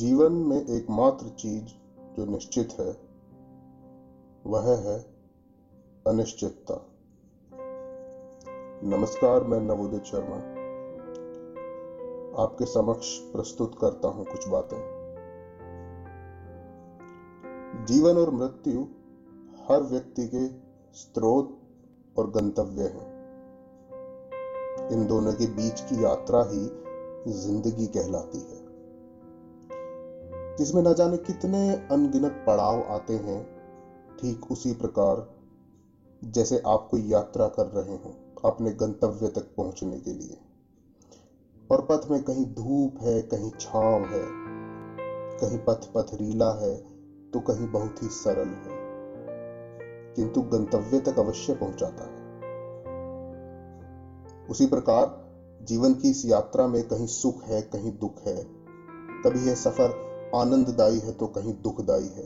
जीवन में एकमात्र चीज जो निश्चित है वह है अनिश्चितता। नमस्कार, मैं नवोदित शर्मा आपके समक्ष प्रस्तुत करता हूं कुछ बातें। जीवन और मृत्यु हर व्यक्ति के स्रोत और गंतव्य हैं। इन दोनों के बीच की यात्रा ही जिंदगी कहलाती है, जिसमें न जाने कितने अनगिनत पड़ाव आते हैं। ठीक उसी प्रकार जैसे आप कोई यात्रा कर रहे हो अपने गंतव्य तक पहुंचने के लिए, और पथ में कहीं धूप है, कहीं छांव है, कहीं पथ पथरीला है तो कहीं बहुत ही सरल है, किंतु गंतव्य तक अवश्य पहुंचाता है। उसी प्रकार जीवन की इस यात्रा में कहीं सुख है, कहीं दुख है। कभी यह सफर आनंददायी है तो कहीं दुखदायी है।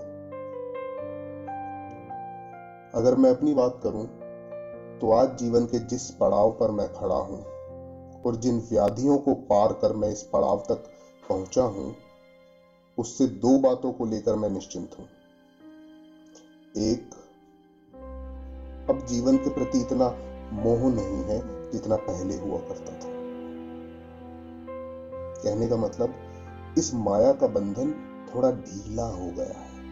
अगर मैं अपनी बात करूं तो आज जीवन के जिस पड़ाव पर मैं खड़ा हूं और जिन व्याधियों को पार कर मैं इस पड़ाव तक पहुंचा हूं, उससे दो बातों को लेकर मैं निश्चिंत हूं। एक, अब जीवन के प्रति इतना मोह नहीं है जितना पहले हुआ करता था। कहने का मतलब, इस माया का बंधन थोड़ा ढीला हो गया है।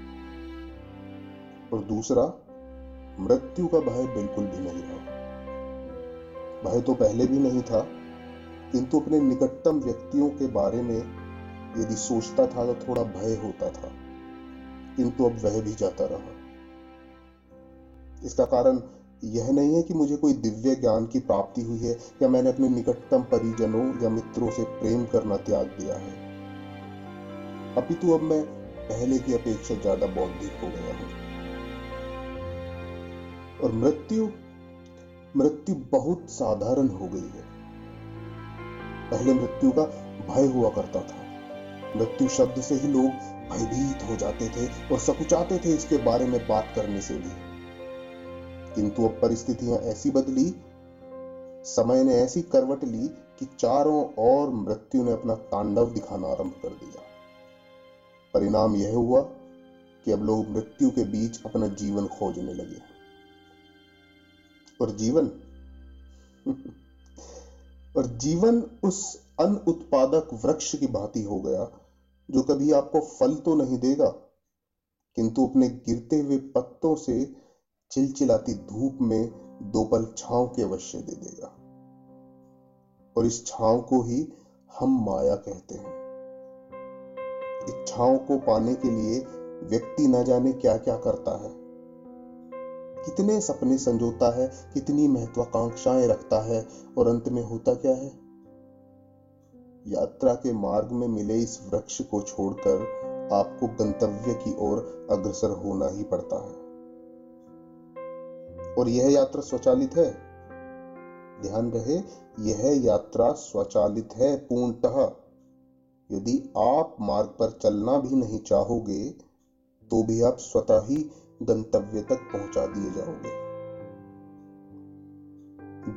और दूसरा, मृत्यु का भय बिल्कुल भी नहीं रहा। भय तो पहले भी नहीं था, किंतु अपने निकटतम व्यक्तियों के बारे में यदि सोचता था तो थोड़ा भय होता था, किंतु अब वह भी जाता रहा। इसका कारण यह नहीं है कि मुझे कोई दिव्य ज्ञान की प्राप्ति हुई है या मैंने अपने निकटतम परिजनों या मित्रों से प्रेम करना त्याग दिया है। अपितु अब मैं पहले की अपेक्षा ज्यादा बौद्धिक हो गया हूं। और मृत्यु बहुत साधारण हो गई है। पहले मृत्यु का भय हुआ करता था। मृत्यु शब्द से ही लोग भयभीत हो जाते थे और सकुचाते थे इसके बारे में बात करने से भी। किंतु अब परिस्थितियां ऐसी बदली, समय ने ऐसी करवट ली कि चारों ओर मृत्यु ने अपना तांडव दिखाना आरंभ कर दिया। परिणाम यह हुआ कि अब लोग मृत्यु के बीच अपना जीवन खोजने लगे। और जीवन उस अनुत्पादक वृक्ष की भांति हो गया जो कभी आपको फल तो नहीं देगा, किंतु अपने गिरते हुए पत्तों से चिलचिलाती धूप में दो पल छांव के अवश्य दे देगा। और इस छांव को ही हम माया कहते हैं। इस छांव को पाने के लिए व्यक्ति न जाने क्या क्या करता है, कितने सपने संजोता है, कितनी महत्वाकांक्षाएं रखता है, और अंत में होता क्या है? यात्रा के मार्ग में मिले इस वृक्ष को छोड़कर आपको गंतव्य की ओर अग्रसर होना ही पड़ता है। और यह यात्रा स्वचालित है। ध्यान रहे, यह यात्रा स्वचालित है पूर्णतः। यदि आप मार्ग पर चलना भी नहीं चाहोगे तो भी आप स्वतः ही गंतव्य तक पहुंचा दिए जाओगे।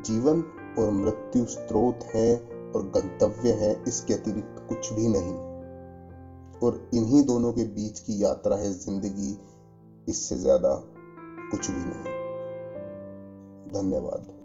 जीवन और मृत्यु स्रोत है और गंतव्य है, इसके अतिरिक्त कुछ भी नहीं। और इन्हीं दोनों के बीच की यात्रा है जिंदगी, इससे ज्यादा कुछ भी नहीं। धन्यवाद।